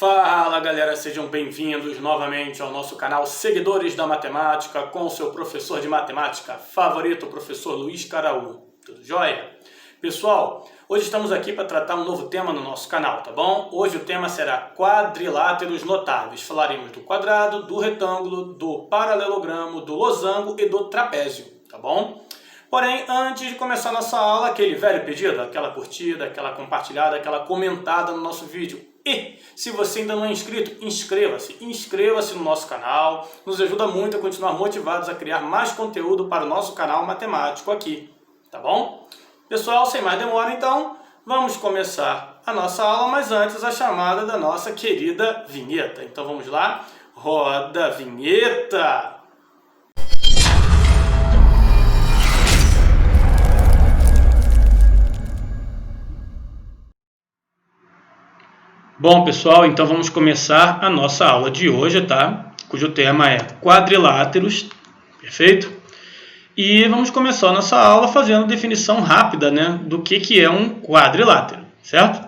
Fala galera, sejam bem-vindos novamente ao nosso canal Seguidores da Matemática com o seu professor de matemática favorito, o professor Luiz Caraú. Tudo jóia? Pessoal, hoje estamos aqui para tratar um novo tema no nosso canal, tá bom? Hoje o tema será quadriláteros notáveis. Falaremos do quadrado, do retângulo, do paralelogramo, do losango e do trapézio, tá bom? Porém, antes de começar a nossa aula, aquele velho pedido, aquela curtida, aquela compartilhada, aquela comentada no nosso vídeo. E se você ainda não é inscrito, inscreva-se no nosso canal, nos ajuda muito a continuar motivados a criar mais conteúdo para o nosso canal matemático aqui, tá bom? Pessoal, sem mais demora então, vamos começar a nossa aula, mas antes a chamada da nossa querida vinheta. Então vamos lá, roda a vinheta! Bom, pessoal, então vamos começar a nossa aula de hoje, tá? Cujo tema é quadriláteros, perfeito? E vamos começar a nossa aula fazendo definição rápida, né, do que é um quadrilátero, certo?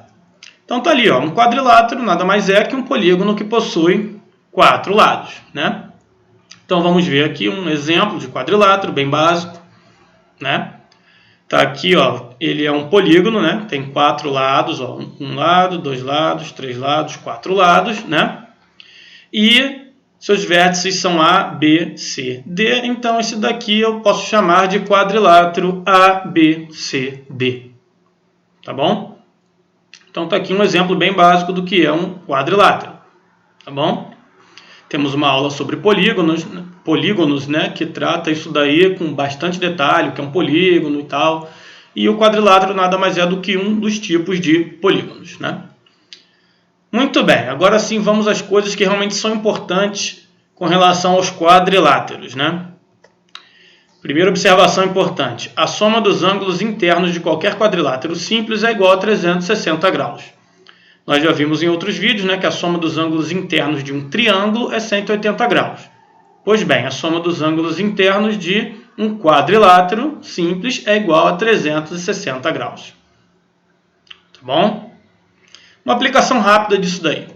Então tá ali, ó, um quadrilátero nada mais é que um polígono que possui 4 lados, né? Então vamos ver aqui um exemplo de quadrilátero bem básico, né? Tá aqui, ó, ele é um polígono, né? Tem 4 lados, ó, um lado, 2 lados, 3 lados, 4 lados, né? E seus vértices são A, B, C, D. Então esse daqui eu posso chamar de quadrilátero ABCD. Tá bom? Então tá aqui um exemplo bem básico do que é um quadrilátero. Tá bom? Temos uma aula sobre polígonos, né, que trata isso daí com bastante detalhe, o que é um polígono e tal. E o quadrilátero nada mais é do que um dos tipos de polígonos, né? Muito bem, agora sim vamos às coisas que realmente são importantes com relação aos quadriláteros, né? Primeira observação importante: a soma dos ângulos internos de qualquer quadrilátero simples é igual a 360 graus. Nós já vimos em outros vídeos, né, que a soma dos ângulos internos de um triângulo é 180 graus. Pois bem, a soma dos ângulos internos de um quadrilátero simples é igual a 360 graus. Tá bom? Uma aplicação rápida disso daí.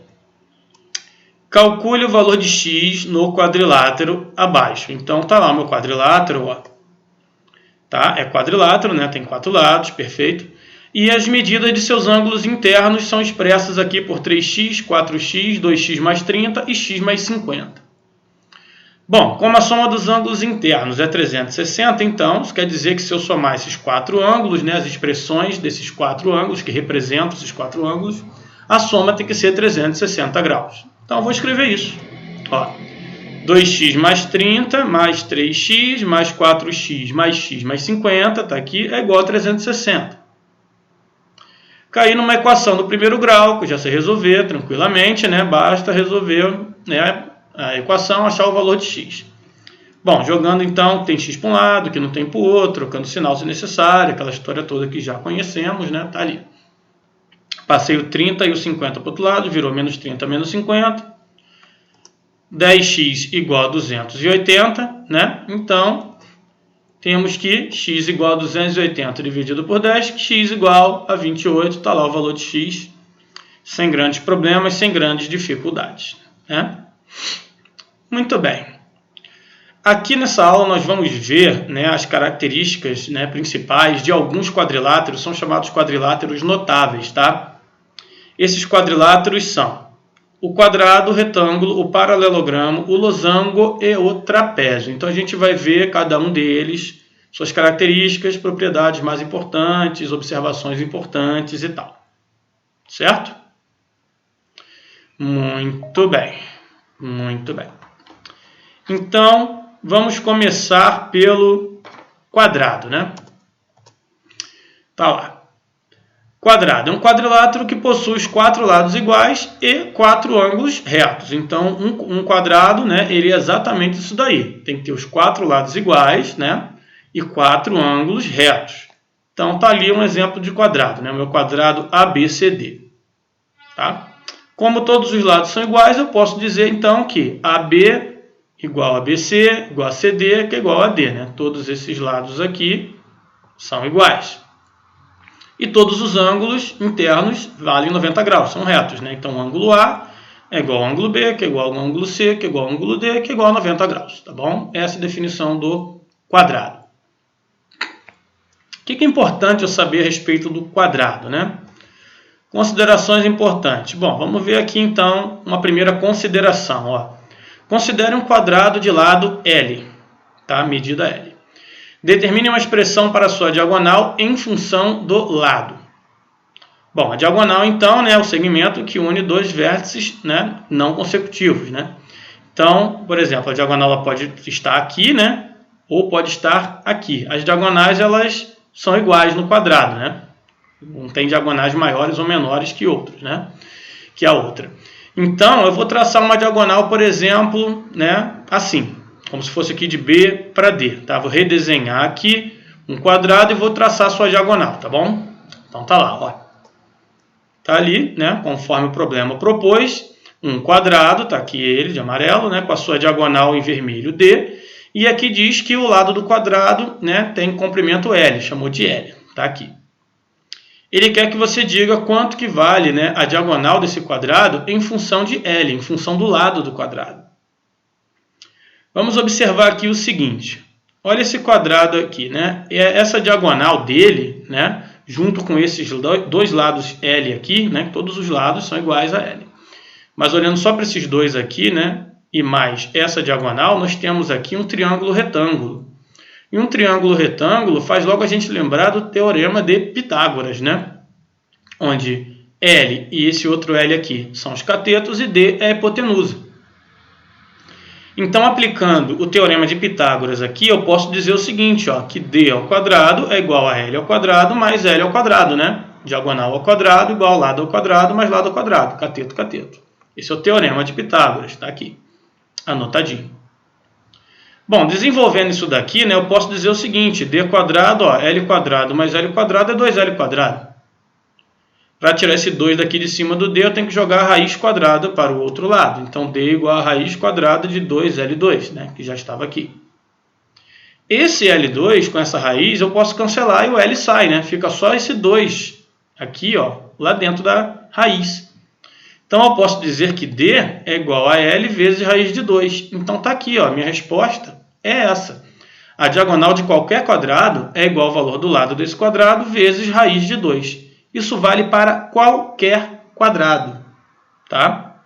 Calcule o valor de x no quadrilátero abaixo. Então tá lá o meu quadrilátero, ó. Tá? É quadrilátero, né? Tem 4 lados, perfeito. E as medidas de seus ângulos internos são expressas aqui por 3x, 4x, 2x mais 30 e x mais 50. Bom, como a soma dos ângulos internos é 360, então isso quer dizer que se eu somar esses 4 ângulos, né, as expressões desses 4 ângulos, que representam esses 4 ângulos, a soma tem que ser 360 graus. Então eu vou escrever isso. Ó, 2x mais 30 mais 3x mais 4x mais x mais 50, tá aqui, é igual a 360. Cair numa equação do primeiro grau, que já se resolver tranquilamente, né? Basta resolver, né, a equação, achar o valor de x. Bom, jogando então, tem x para um lado, que não tem para o outro, trocando sinal se necessário, aquela história toda que já conhecemos, né? Tá ali. Passei o 30 e o 50 para o outro lado, virou menos 30 menos 50. 10x igual a 280, né? Então temos que x igual a 280 dividido por 10, x igual a 28, está lá o valor de x, sem grandes problemas, sem grandes dificuldades, né? Muito bem. Aqui nessa aula nós vamos ver, né, as características, né, principais de alguns quadriláteros, são chamados quadriláteros notáveis, tá? Esses quadriláteros são o quadrado, o retângulo, o paralelogramo, o losango e o trapézio. Então a gente vai ver cada um deles, suas características, propriedades mais importantes, observações importantes e tal. Certo? Muito bem. Muito bem. Então, vamos começar pelo quadrado, né? Tá lá. Quadrado é um quadrilátero que possui os 4 lados iguais e 4 ângulos retos. Então, um quadrado, né, ele é exatamente isso daí. Tem que ter os 4 lados iguais, né, e 4 ângulos retos. Então, tá ali um exemplo de quadrado, né, o meu quadrado ABCD. Tá? Como todos os lados são iguais, eu posso dizer, então, que AB igual a BC, igual a CD, que é igual a D. Né? Todos esses lados aqui são iguais. E todos os ângulos internos valem 90 graus, são retos, né? Então, o ângulo A é igual ao ângulo B, que é igual ao ângulo C, que é igual ao ângulo D, que é igual a 90 graus, tá bom? Essa é a definição do quadrado. O que é importante eu saber a respeito do quadrado, né? Considerações importantes. Bom, vamos ver aqui então uma primeira consideração. Ó. Considere um quadrado de lado L, tá? Medida L. Determine uma expressão para a sua diagonal em função do lado. Bom, a diagonal então, né, é o segmento que une dois vértices, né, não consecutivos, né? Então, por exemplo, a diagonal ela pode estar aqui, né, ou pode estar aqui. As diagonais elas são iguais no quadrado, né? Não tem diagonais maiores ou menores que outros, né? Que a outra. Então, eu vou traçar uma diagonal, por exemplo, né, assim, como se fosse aqui de B para D, tá? Vou redesenhar aqui um quadrado e vou traçar a sua diagonal, tá bom? Então tá lá, ó. Tá ali, né, conforme o problema propôs, um quadrado, tá aqui ele de amarelo, né, com a sua diagonal em vermelho D, e aqui diz que o lado do quadrado, né, tem comprimento L, chamou de L, tá aqui. Ele quer que você diga quanto que vale, né, a diagonal desse quadrado em função de L, em função do lado do quadrado. Vamos observar aqui o seguinte. Olha esse quadrado aqui, né? Essa diagonal dele, né, junto com esses dois lados L aqui, né, todos os lados são iguais a L. Mas olhando só para esses dois aqui, né, e mais essa diagonal, nós temos aqui um triângulo retângulo. E um triângulo retângulo faz logo a gente lembrar do teorema de Pitágoras, né? Onde L e esse outro L aqui são os catetos e D é a hipotenusa. Então, aplicando o teorema de Pitágoras aqui, eu posso dizer o seguinte, ó, que D ao quadrado é igual a L ao quadrado mais L ao quadrado, né? Diagonal ao quadrado igual a lado ao quadrado mais lado ao quadrado, cateto, cateto. Esse é o teorema de Pitágoras, está aqui, anotadinho. Bom, desenvolvendo isso daqui, né, eu posso dizer o seguinte, D quadrado, ó, L quadrado mais L quadrado é 2L quadrado. Para tirar esse 2 daqui de cima do D, eu tenho que jogar a raiz quadrada para o outro lado. Então, D igual a raiz quadrada de 2L2, né, que já estava aqui. Esse L2, com essa raiz, eu posso cancelar e o L sai, né? Fica só esse 2 aqui, ó, lá dentro da raiz. Então, eu posso dizer que D é igual a L vezes raiz de 2. Então, está aqui, ó, minha resposta é essa. A diagonal de qualquer quadrado é igual ao valor do lado desse quadrado vezes raiz de 2. Isso vale para qualquer quadrado, tá?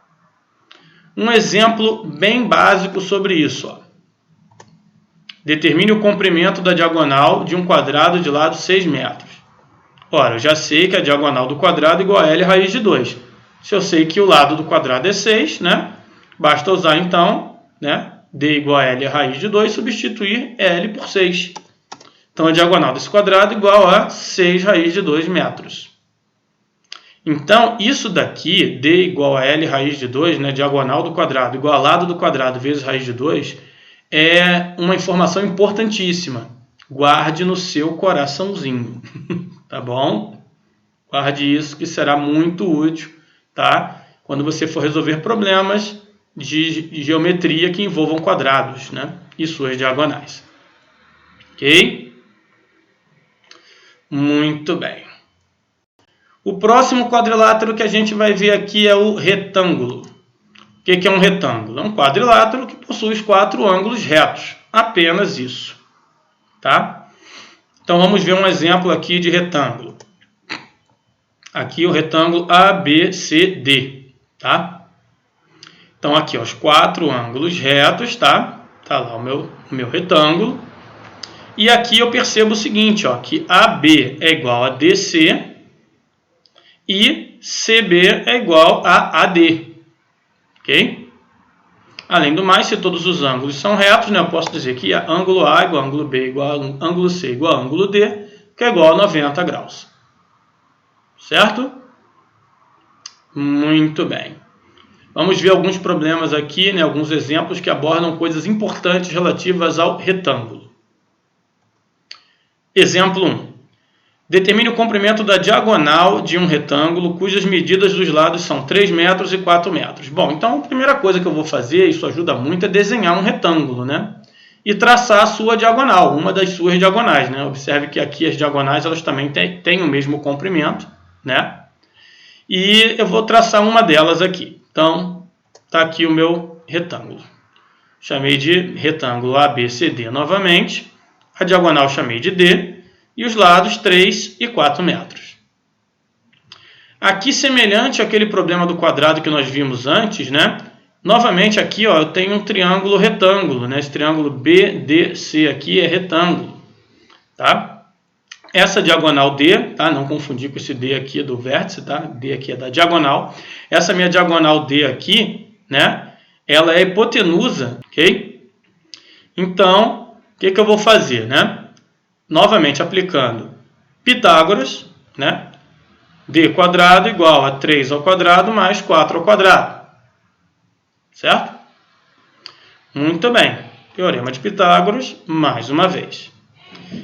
Um exemplo bem básico sobre isso, ó. Determine o comprimento da diagonal de um quadrado de lado 6 metros. Ora, eu já sei que a diagonal do quadrado é igual a L raiz de 2. Se eu sei que o lado do quadrado é 6, né? Basta usar, então, né, D igual a L raiz de 2, substituir L por 6. Então, a diagonal desse quadrado é igual a 6 raiz de 2 metros. Então, isso daqui, D igual a L raiz de 2, né, diagonal do quadrado igual a lado do quadrado vezes raiz de 2, é uma informação importantíssima. Guarde no seu coraçãozinho, tá bom? Guarde isso que será muito útil, tá? Quando você for resolver problemas de geometria que envolvam quadrados, né, e suas diagonais. Ok? Muito bem. O próximo quadrilátero que a gente vai ver aqui é o retângulo. O que é um retângulo? É um quadrilátero que possui os 4 ângulos retos. Apenas isso. Tá? Então vamos ver um exemplo aqui de retângulo. Aqui o retângulo ABCD. Tá? Então aqui ó, os 4 ângulos retos. Tá? Tá lá o meu retângulo. E aqui eu percebo o seguinte, ó, que AB é igual a DC e CB é igual a AD. Ok? Além do mais, se todos os ângulos são retos, né, eu posso dizer que ângulo A igual a ângulo B igual a ângulo C igual a ângulo D, que é igual a 90 graus. Certo? Muito bem. Vamos ver alguns problemas aqui, né, alguns exemplos que abordam coisas importantes relativas ao retângulo. Exemplo 1. Determine o comprimento da diagonal de um retângulo cujas medidas dos lados são 3 metros e 4 metros. Bom, então a primeira coisa que eu vou fazer, isso ajuda muito, é desenhar um retângulo, né? E traçar a sua diagonal, uma das suas diagonais, né? Observe que aqui as diagonais elas também têm o mesmo comprimento, né? E eu vou traçar uma delas aqui. Então, está aqui o meu retângulo. Chamei de retângulo ABCD novamente. A diagonal chamei de D. E os lados 3 e 4 metros. Aqui, semelhante àquele problema do quadrado que nós vimos antes, né? Novamente aqui, ó, eu tenho um triângulo retângulo, né? Esse triângulo BDC aqui é retângulo, tá? Essa diagonal D, tá? Não confundir com esse D aqui do vértice, tá? D aqui é da diagonal. Essa minha diagonal D aqui, né? Ela é hipotenusa, ok? Então, o que eu vou fazer, né? Novamente aplicando Pitágoras, né? D quadrado igual a 3 ao quadrado mais 4 ao quadrado. Certo? Muito bem. Teorema de Pitágoras, mais uma vez.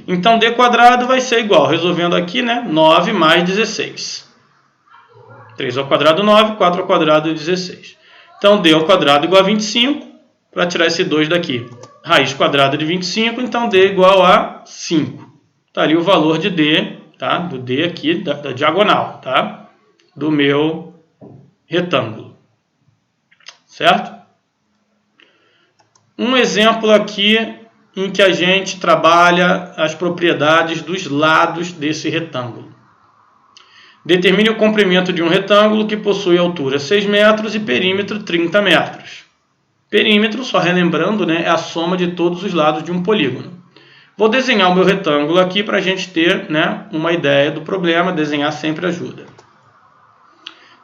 Então, D quadrado vai ser igual, resolvendo aqui, né? 9 mais 16. 3 ao quadrado, 9. 4 ao quadrado, 16. Então, D ao quadrado igual a 25. Para tirar esse 2 daqui. Raiz quadrada de 25, então D igual a 5. Está ali o valor de D, tá? Do D aqui, da diagonal, tá? Do meu retângulo. Certo? Um exemplo aqui em que a gente trabalha as propriedades dos lados desse retângulo. Determine o comprimento de um retângulo que possui altura 6 metros e perímetro 30 metros. Perímetro, só relembrando, né, é a soma de todos os lados de um polígono. Vou desenhar o meu retângulo aqui para a gente ter, né, uma ideia do problema. Desenhar sempre ajuda.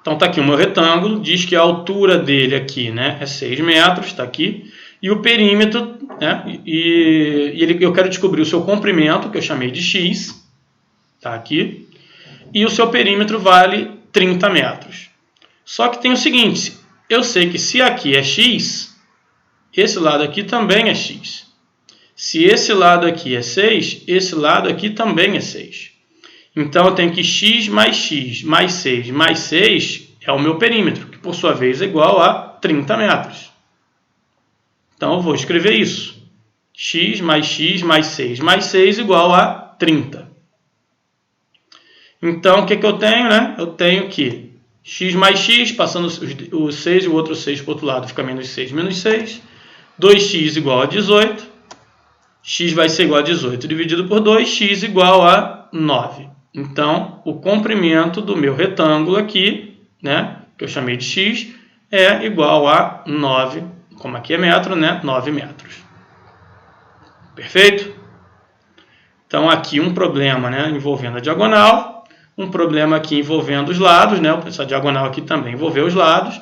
Então está aqui o meu retângulo, diz que a altura dele aqui, né, é 6 metros, está aqui. E o perímetro, né, eu quero descobrir o seu comprimento, que eu chamei de x, está aqui. E o seu perímetro vale 30 metros. Só que tem o seguinte, eu sei que se aqui é x, esse lado aqui também é x. Se esse lado aqui é 6, esse lado aqui também é 6. Então, eu tenho que x mais 6 mais 6 é o meu perímetro, que por sua vez é igual a 30 metros. Então, eu vou escrever isso. X mais 6 mais 6 igual a 30. Então, o que eu tenho, né? Eu tenho que x mais x, passando o 6 e o outro 6 para o outro lado, fica menos 6 menos 6. 2x igual a 18. X vai ser igual a 18 dividido por 2, x igual a 9. Então, o comprimento do meu retângulo aqui, né, que eu chamei de x, é igual a 9, como aqui é metro, né, 9 metros. Perfeito? Então, aqui um problema, né, envolvendo a diagonal, um problema aqui envolvendo os lados, né, essa diagonal aqui também envolveu os lados,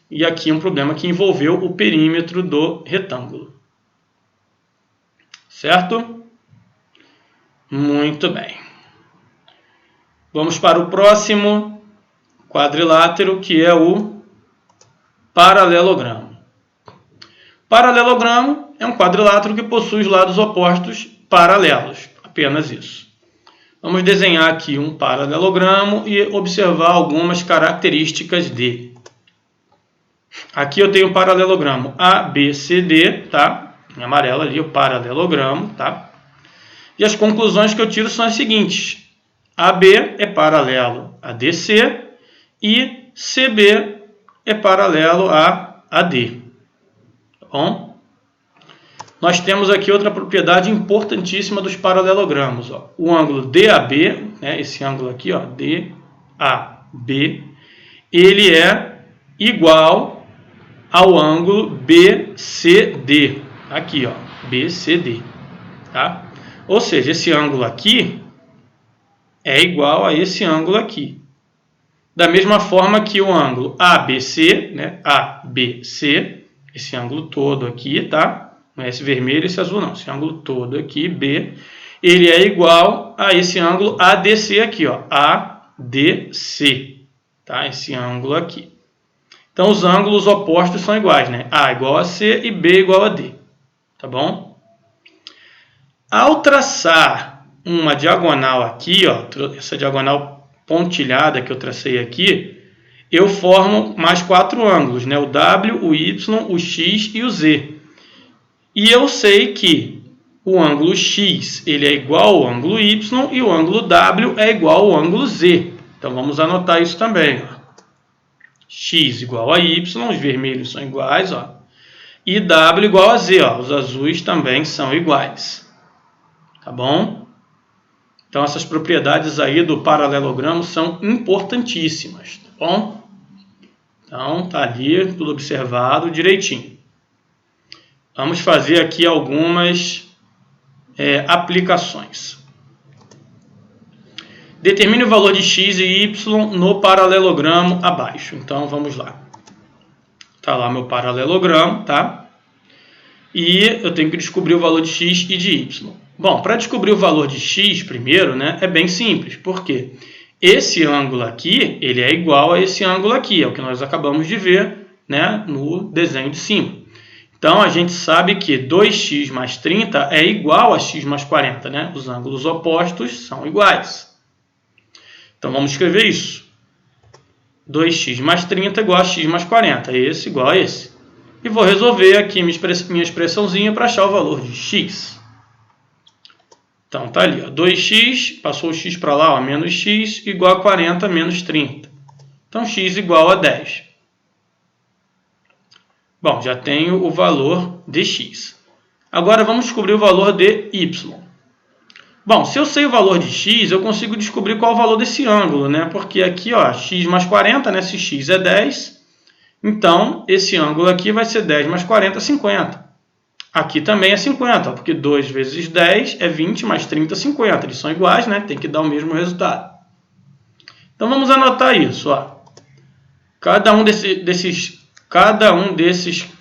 e aqui um problema que envolveu o perímetro do retângulo. Certo? Muito bem. Vamos para o próximo quadrilátero, que é o paralelogramo. Paralelogramo é um quadrilátero que possui os lados opostos paralelos. Apenas isso. Vamos desenhar aqui um paralelogramo e observar algumas características dele. Aqui eu tenho o paralelogramo ABCD, tá? Em amarelo ali, o paralelogramo, tá? E as conclusões que eu tiro são as seguintes. AB é paralelo a DC e CB é paralelo a AD. Tá bom? Nós temos aqui outra propriedade importantíssima dos paralelogramos. Ó. O ângulo DAB, né, esse ângulo aqui, ó, DAB, ele é igual ao ângulo BCD. Aqui, ó, BCD. Tá? Ou seja, esse ângulo aqui é igual a esse ângulo aqui. Da mesma forma que o ângulo ABC, né, ABC, esse ângulo todo aqui, tá? Não é esse vermelho e esse azul, não. Esse ângulo todo aqui, B, ele é igual a esse ângulo ADC aqui, ó, ADC, tá? Esse ângulo aqui. Então, os ângulos opostos são iguais, né? A igual a C e B igual a D, tá bom? Ao traçar uma diagonal aqui, ó, essa diagonal pontilhada que eu tracei aqui, eu formo mais 4 ângulos, né? O W, o Y, o X e o Z. E eu sei que o ângulo X ele é igual ao ângulo Y e o ângulo W é igual ao ângulo Z. Então, vamos anotar isso também. Ó. x igual a y, os vermelhos são iguais, ó, e w igual a z, ó, os azuis também são iguais. Tá bom? Então, essas propriedades aí do paralelogramo são importantíssimas, tá bom? Então, tá ali, tudo observado direitinho. Vamos fazer aqui algumas aplicações. Determine o valor de x e y no paralelogramo abaixo. Então, vamos lá. Tá lá meu paralelogramo, tá? E eu tenho que descobrir o valor de x e de y. Bom, para descobrir o valor de x primeiro, né, é bem simples. Por quê? Esse ângulo aqui, ele é igual a esse ângulo aqui, é o que nós acabamos de ver, né, no desenho de cima. Então, a gente sabe que 2x mais 30 é igual a x mais 40, né? Os ângulos opostos são iguais. Então, vamos escrever isso. 2x mais 30 igual a x mais 40. Esse igual a esse. E vou resolver aqui minha expressãozinha para achar o valor de x. Então, tá ali, ó, 2x, passou o x para lá, ó, menos x, igual a 40 menos 30. Então, x igual a 10. Bom, já tenho o valor de x. Agora, vamos descobrir o valor de y. Bom, se eu sei o valor de x, eu consigo descobrir qual é o valor desse ângulo, né? Porque aqui, ó, x mais 40, né? Se x é 10, então esse ângulo aqui vai ser 10 mais 40, 50. Aqui também é 50, ó, porque 2 vezes 10 é 20, mais 30, 50. Eles são iguais, né? Tem que dar o mesmo resultado. Então, vamos anotar isso, ó. Cada um desses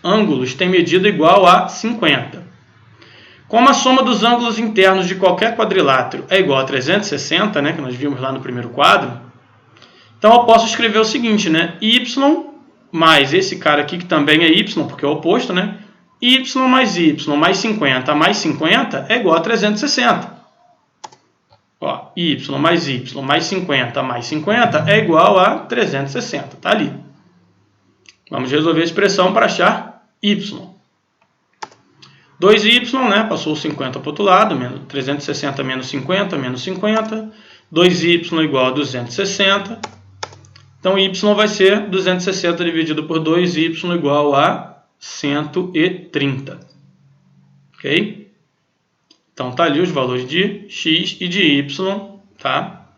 ângulos tem medida igual a 50. Como a soma dos ângulos internos de qualquer quadrilátero é igual a 360, né, que nós vimos lá no primeiro quadro, então eu posso escrever o seguinte, né, y mais esse cara aqui, que também é y, porque é o oposto, né, y mais 50 mais 50 é igual a 360. Ó, y mais 50 mais 50 é igual a 360, tá ali. Vamos resolver a expressão para achar y. 2y, né? Passou o 50 para o outro lado, 360 menos 50, menos 50. 2y igual a 260. Então, y vai ser 260 dividido por 2y igual a 130. Ok? Então, tá ali os valores de x e de y, tá?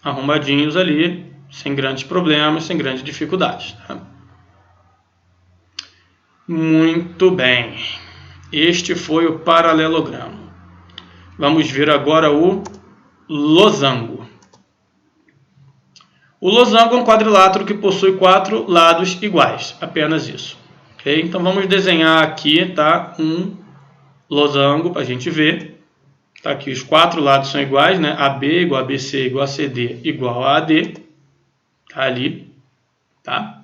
Arrumadinhos ali, sem grandes problemas, sem grandes dificuldades. Tá? Muito bem. Este foi o paralelogramo. Vamos ver agora o losango. O losango é um quadrilátero que possui 4 lados iguais. Apenas isso. Okay? Então, vamos desenhar aqui, tá, um losango para a gente ver. Tá aqui, os 4 lados são iguais, né? AB igual a BC igual a CD igual a AD. Tá ali. Tá?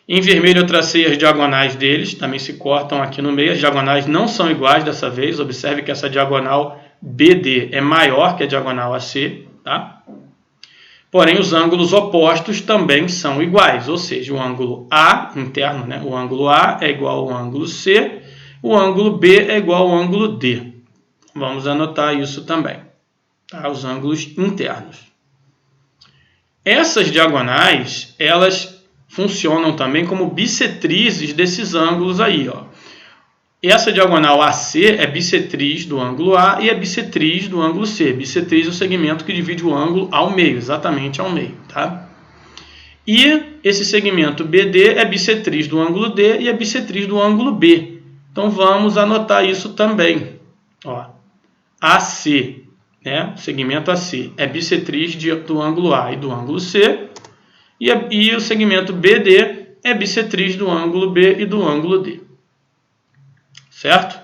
Em vermelho eu tracei as diagonais deles, também se cortam aqui no meio. As diagonais não são iguais dessa vez. Observe que essa diagonal BD é maior que a diagonal AC. Tá? Porém, os ângulos opostos também são iguais. Ou seja, o ângulo A interno, né? O ângulo A é igual ao ângulo C. O ângulo B é igual ao ângulo D. Vamos anotar isso também. Tá? Os ângulos internos. Essas diagonais, elas funcionam também como bissetrizes desses ângulos aí, ó. Essa diagonal AC é bissetriz do ângulo A e é bissetriz do ângulo C. Bissetriz é o segmento que divide o ângulo ao meio, exatamente ao meio, tá? E esse segmento BD é bissetriz do ângulo D e é bissetriz do ângulo B. Então, vamos anotar isso também. Ó, AC, né? O segmento AC é bissetriz do ângulo A e do ângulo C. E o segmento BD é bissetriz do ângulo B e do ângulo D. Certo?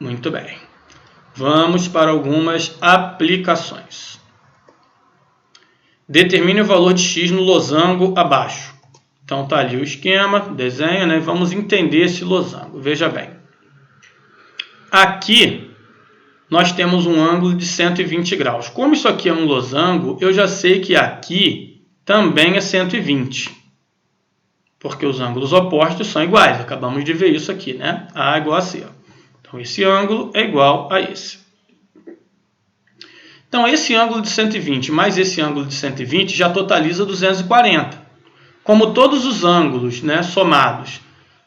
Muito bem. Vamos para algumas aplicações. Determine o valor de x no losango abaixo. Então, tá ali o esquema, desenha, né? Vamos entender esse losango. Veja bem. Aqui, nós temos um ângulo de 120 graus. Como isso aqui é um losango, eu já sei que aqui também é 120, porque os ângulos opostos são iguais. Acabamos de ver isso aqui, né? A igual a C. Então, esse ângulo é igual a esse. Então, esse ângulo de 120 mais esse ângulo de 120 já totaliza 240. como todos os ângulos, né, somados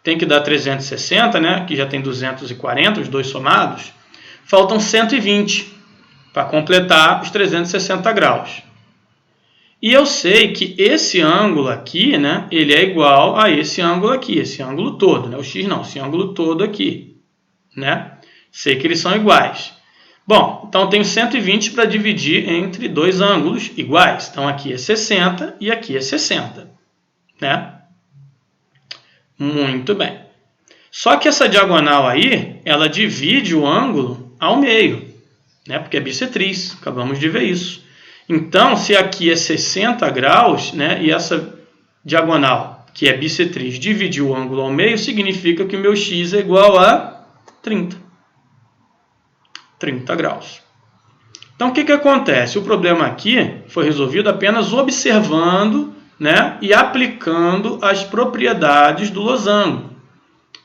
tem que dar 360, né, que já tem 240, os dois somados, faltam 120 para completar os 360 graus. E eu sei que esse ângulo aqui, né, ele é igual a esse ângulo aqui, esse ângulo todo, né, o x não, esse ângulo todo aqui, né? Sei que eles são iguais. Bom, então eu tenho 120 para dividir entre dois ângulos iguais. Então aqui é 60 e aqui é 60, né? Muito bem. Só que essa diagonal aí, ela divide o ângulo ao meio, né? Porque é bissetriz, acabamos de ver isso. Então, se aqui é 60 graus, né, e essa diagonal, que é bissetriz, dividiu o ângulo ao meio, significa que o meu x é igual a 30 graus. Então, o que acontece? O problema aqui foi resolvido apenas observando, né, e aplicando as propriedades do losango.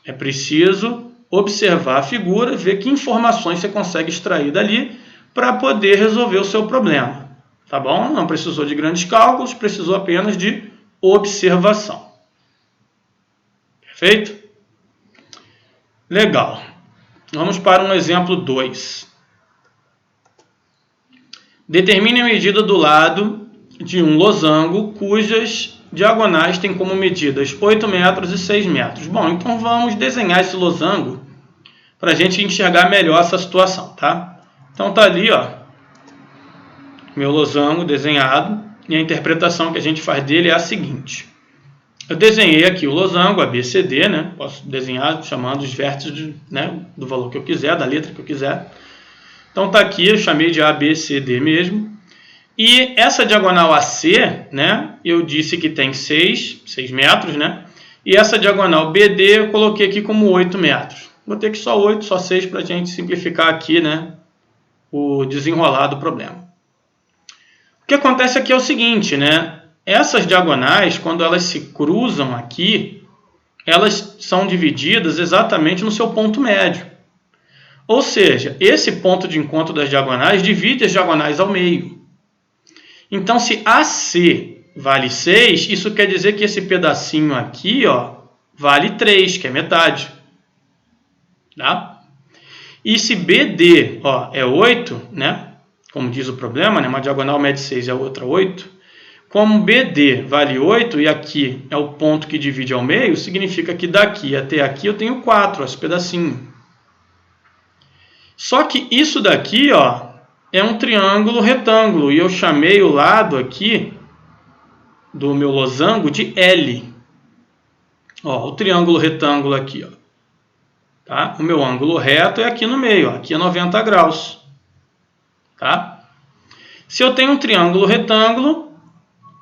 É preciso observar a figura, ver que informações você consegue extrair dali para poder resolver o seu problema. Tá bom? Não precisou de grandes cálculos, precisou apenas de observação. Perfeito? Legal. Vamos para um exemplo 2. Determine a medida do lado de um losango cujas diagonais têm como medidas 8 metros e 6 metros. Bom, então vamos desenhar esse losango para a gente enxergar melhor essa situação, tá? Então tá ali, ó, meu losango desenhado, e a interpretação que a gente faz dele é a seguinte. Eu desenhei aqui o losango, ABCD, né? Posso desenhar chamando os vértices, né, do valor que eu quiser, da letra que eu quiser. Então tá aqui, eu chamei de ABCD mesmo. E essa diagonal AC, né, eu disse que tem 6 metros, né? E essa diagonal BD eu coloquei aqui como 8 metros. Botei aqui só 8, só 6 para a gente simplificar aqui, né, o desenrolar do problema. O que acontece aqui é o seguinte, né? Essas diagonais, quando elas se cruzam aqui, elas são divididas exatamente no seu ponto médio. Ou seja, esse ponto de encontro das diagonais divide as diagonais ao meio. Então, se AC vale 6, isso quer dizer que esse pedacinho aqui, ó, vale 3, que é metade. Tá? E se BD, ó, é 8, né? Como diz o problema, né? Uma diagonal mede 6 e a outra 8. Como BD vale 8 e aqui é o ponto que divide ao meio, significa que daqui até aqui eu tenho 4, esse pedacinho. Só que isso daqui, ó, é um triângulo retângulo e eu chamei o lado aqui do meu losango de L. Ó, o triângulo retângulo aqui, ó. Tá? O meu ângulo reto é aqui no meio, ó. Aqui é 90 graus. Tá? Se eu tenho um triângulo retângulo,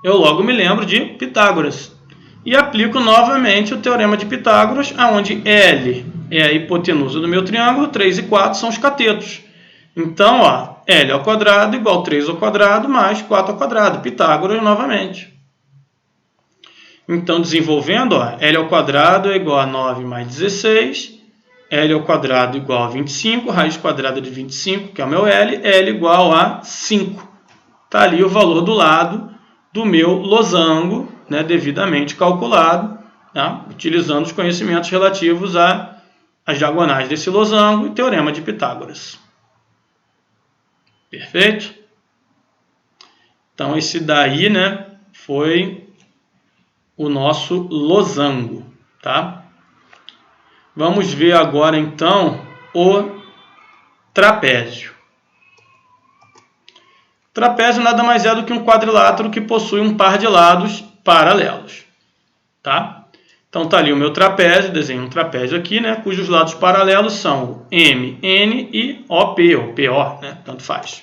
eu logo me lembro de Pitágoras. E aplico novamente o teorema de Pitágoras, onde L é a hipotenusa do meu triângulo, 3 e 4 são os catetos. Então, ó, L ao quadrado igual 3 ao quadrado mais 4 ao quadrado. Pitágoras novamente. Então, desenvolvendo, ó, L ao quadrado é igual a 9 mais 16. L ao quadrado igual a 25, raiz quadrada de 25, que é o meu L, L igual a 5. Está ali o valor do lado do meu losango, né, devidamente calculado, tá? Utilizando os conhecimentos relativos às diagonais desse losango e teorema de Pitágoras. Perfeito? Então, esse daí, né, foi o nosso losango, tá? Vamos ver agora, então, o trapézio. Trapézio nada mais é do que um quadrilátero que possui um par de lados paralelos. Tá? Então, tá ali o meu trapézio, desenho um trapézio aqui, né, cujos lados paralelos são MN e OP, ou PO, né, tanto faz.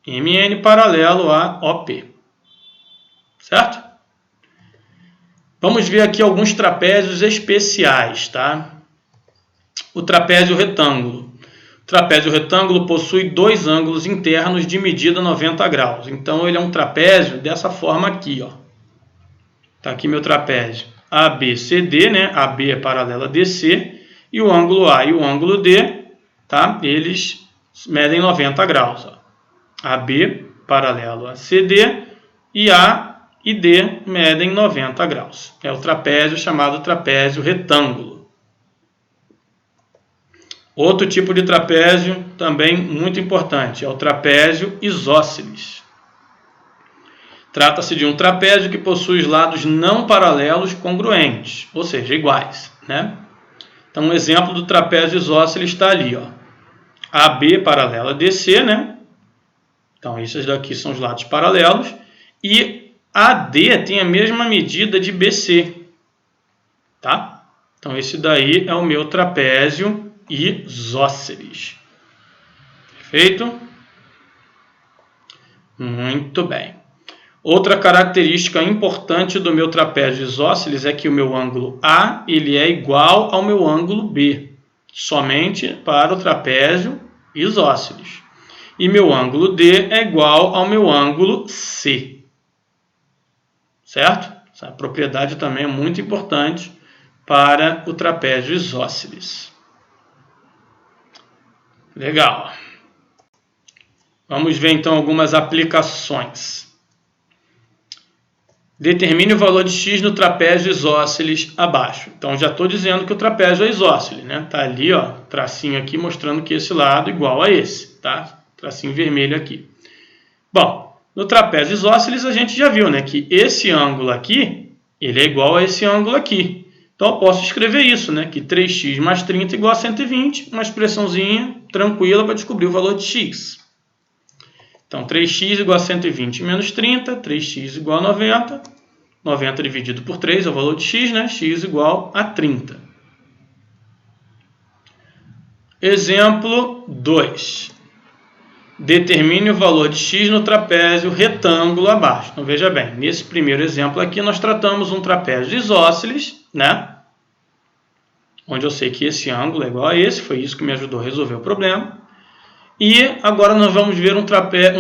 MN paralelo a OP. Certo? Vamos ver aqui alguns trapézios especiais, tá? O trapézio retângulo. O trapézio retângulo possui dois ângulos internos de medida 90 graus. Então, ele é um trapézio dessa forma aqui, ó. Tá aqui meu trapézio ABCD, né? AB é paralelo a DC. E o ângulo A e o ângulo D, tá? Eles medem 90 graus, ó. AB paralelo a CD e A e D medem 90 graus. É o trapézio chamado trapézio retângulo. Outro tipo de trapézio também muito importante é o trapézio isósceles. Trata-se de um trapézio que possui os lados não paralelos congruentes, ou seja, iguais, né? Então, um exemplo do trapézio isósceles está ali, ó. AB paralela a DC, né? Então, esses daqui são os lados paralelos. E AD tem a mesma medida de BC, tá? Então, esse daí é o meu trapézio isósceles. Perfeito? Muito bem. Outra característica importante do meu trapézio isósceles é que o meu ângulo A ele é igual ao meu ângulo B, somente para o trapézio isósceles. E meu ângulo D é igual ao meu ângulo C. Certo? Essa propriedade também é muito importante para o trapézio isósceles. Legal. Vamos ver então algumas aplicações. Determine o valor de x no trapézio isósceles abaixo. Então, já estou dizendo que o trapézio é isósceles, né? Está ali, ó, tracinho aqui mostrando que esse lado é igual a esse, tá? Tracinho vermelho aqui. Bom, no trapézio isósceles a gente já viu, né? Que esse ângulo aqui, ele é igual a esse ângulo aqui. Então, eu posso escrever isso, né? Que 3x mais 30 igual a 120, uma expressãozinha tranquila para descobrir o valor de x. Então, 3x igual a 120 menos 30, 3x igual a 90. 90 dividido por 3 é o valor de x, né? X igual a 30. Exemplo 2. Determine o valor de x no trapézio retângulo abaixo. Então, veja bem, nesse primeiro exemplo aqui, nós tratamos um trapézio isósceles, né? Onde eu sei que esse ângulo é igual a esse, foi isso que me ajudou a resolver o problema. E agora nós vamos ver um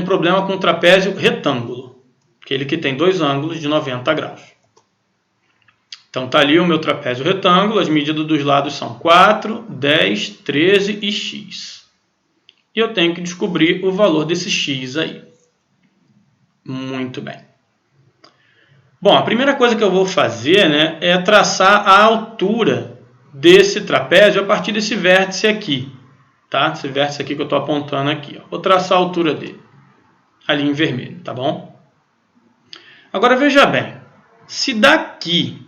problema com um trapézio retângulo, aquele que tem dois ângulos de 90 graus. Então está ali o meu trapézio retângulo, as medidas dos lados são 4, 10, 13 e x. E eu tenho que descobrir o valor desse x aí. Muito bem. Bom, a primeira coisa que eu vou fazer, né, é traçar a altura desse trapézio a partir desse vértice aqui. Tá? Esse vértice aqui que eu estou apontando aqui. Ó. Vou traçar a altura dele. Ali em vermelho, tá bom? Agora veja bem. Se daqui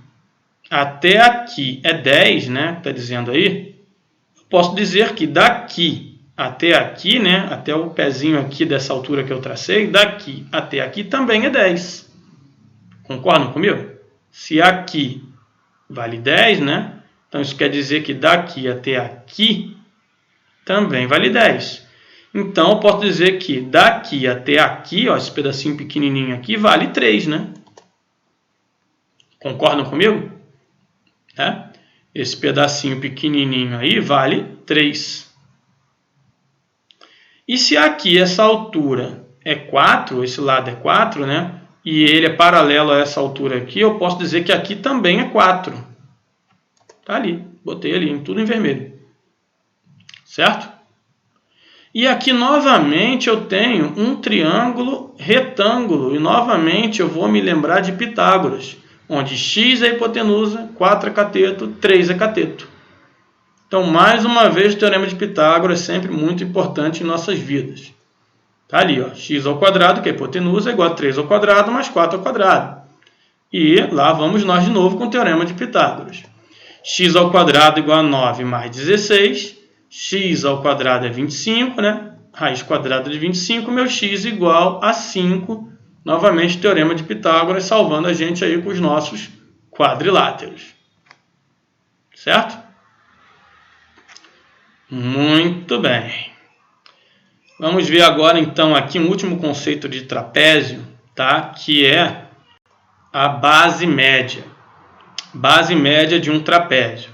até aqui é 10, né? Está dizendo aí. Eu posso dizer que daqui até aqui, né? Até o pezinho aqui dessa altura que eu tracei. Daqui até aqui também é 10. Concordam comigo? Se aqui vale 10, né? Então isso quer dizer que daqui até aqui também vale 10. Então, eu posso dizer que daqui até aqui, ó, esse pedacinho pequenininho aqui, vale 3, né? Concordam comigo? É? Esse pedacinho pequenininho aí vale 3. E se aqui essa altura é 4, esse lado é 4, né? E ele é paralelo a essa altura aqui, eu posso dizer que aqui também é 4. Tá ali, botei ali, tudo em vermelho. Certo? E aqui novamente eu tenho um triângulo retângulo. E novamente eu vou me lembrar de Pitágoras, onde x é a hipotenusa, 4 é cateto, 3 é cateto. Então, mais uma vez, o teorema de Pitágoras é sempre muito importante em nossas vidas. Está ali, ó, x ao quadrado, que é a hipotenusa, é igual a 3 ao quadrado mais 4 ao quadrado. E lá vamos nós de novo com o teorema de Pitágoras. X ao quadrado igual a 9 mais 16. X ao quadrado é 25, né? Raiz quadrada de 25, meu x igual a 5. Novamente, teorema de Pitágoras, salvando a gente aí com os nossos quadriláteros. Certo? Muito bem. Vamos ver agora, então, aqui um último conceito de trapézio, tá? Que é a base média. Base média de um trapézio.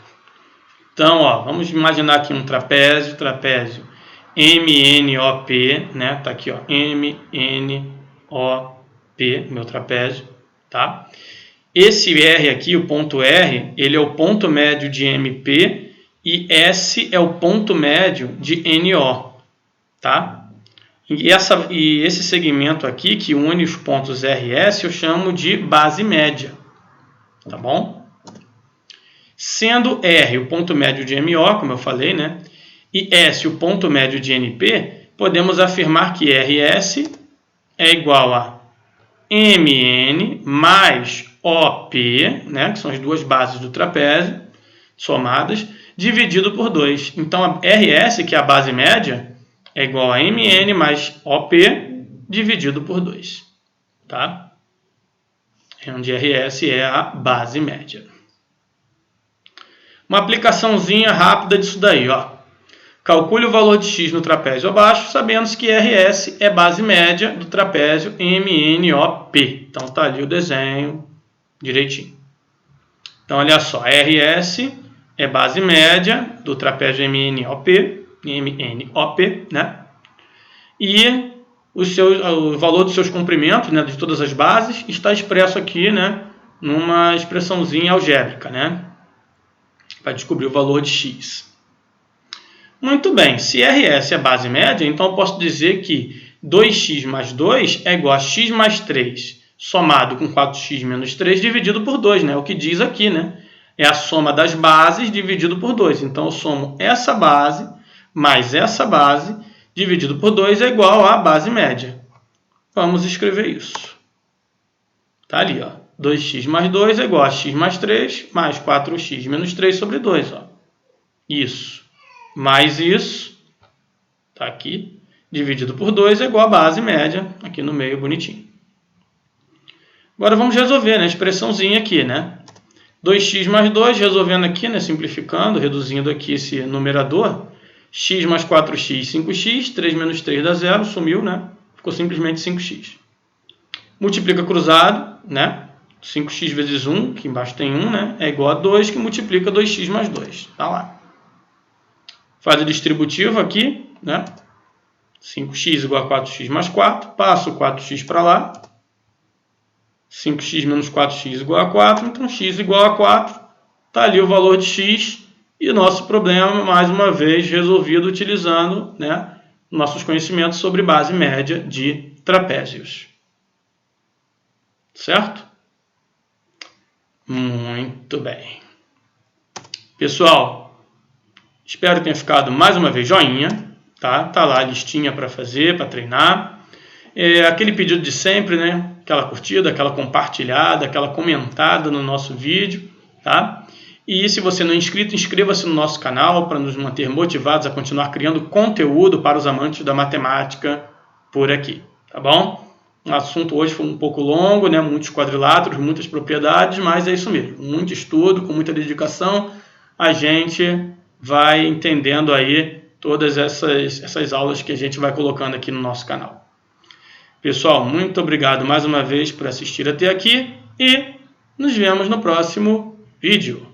Então, ó, vamos imaginar aqui um trapézio MNOP, né? Tá aqui, ó, MNOP, meu trapézio, tá? Esse R aqui, o ponto R, ele é o ponto médio de MP e S é o ponto médio de NO, tá? E esse segmento aqui, que une os pontos RS, eu chamo de base média. Tá bom? Sendo R o ponto médio de MO, como eu falei, né? E S o ponto médio de NP, podemos afirmar que RS é igual a MN mais OP, né? Que são as duas bases do trapézio, somadas, dividido por 2. Então, a RS, que é a base média, é igual a MN mais OP dividido por 2. Tá? Onde RS é a base média. Uma aplicaçãozinha rápida disso daí, ó. Calcule o valor de x no trapézio abaixo, sabendo que RS é base média do trapézio MNOP. Então, tá ali o desenho direitinho. Então, olha só, RS é base média do trapézio MNOP, né? E o valor dos seus comprimentos, né, de todas as bases, está expresso aqui, né, numa expressãozinha algébrica, né, para descobrir o valor de x. Muito bem, se RS é base média, então eu posso dizer que 2x mais 2 é igual a x mais 3, somado com 4x menos 3, dividido por 2, né, o que diz aqui, né, é a soma das bases dividido por 2. Então, eu somo essa base mais essa base, dividido por 2 é igual a base média. Vamos escrever isso. Está ali, ó. 2x mais 2 é igual a x mais 3, mais 4x menos 3 sobre 2. Ó. Isso. Mais isso, está aqui, dividido por 2 é igual a base média, aqui no meio, bonitinho. Agora vamos resolver, né? A expressãozinha aqui, né? 2x mais 2, resolvendo aqui, né? Simplificando, reduzindo aqui esse numerador. X mais 4x, 5x, 3 menos 3 dá 0, sumiu, né? Ficou simplesmente 5x. Multiplica cruzado, né? 5x vezes 1, que embaixo tem 1, né? É igual a 2, que multiplica 2x mais 2. Tá lá. Faz o distributivo aqui, né? 5x igual a 4x mais 4. Passo o 4x para lá. 5x menos 4x igual a 4. Então, x igual a 4. Está ali o valor de x. E nosso problema, mais uma vez, resolvido utilizando, né, nossos conhecimentos sobre base média de trapézios. Certo? Muito bem. Pessoal, espero que tenha ficado mais uma vez joinha. Tá lá a listinha para fazer, para treinar. Aquele pedido de sempre, né? Aquela curtida, aquela compartilhada, aquela comentada no nosso vídeo. Tá? E se você não é inscrito, inscreva-se no nosso canal para nos manter motivados a continuar criando conteúdo para os amantes da matemática por aqui. Tá bom? O assunto hoje foi um pouco longo, né? Muitos quadriláteros, muitas propriedades, mas é isso mesmo. Muito estudo, com muita dedicação, a gente vai entendendo aí todas essas aulas que a gente vai colocando aqui no nosso canal. Pessoal, muito obrigado mais uma vez por assistir até aqui e nos vemos no próximo vídeo.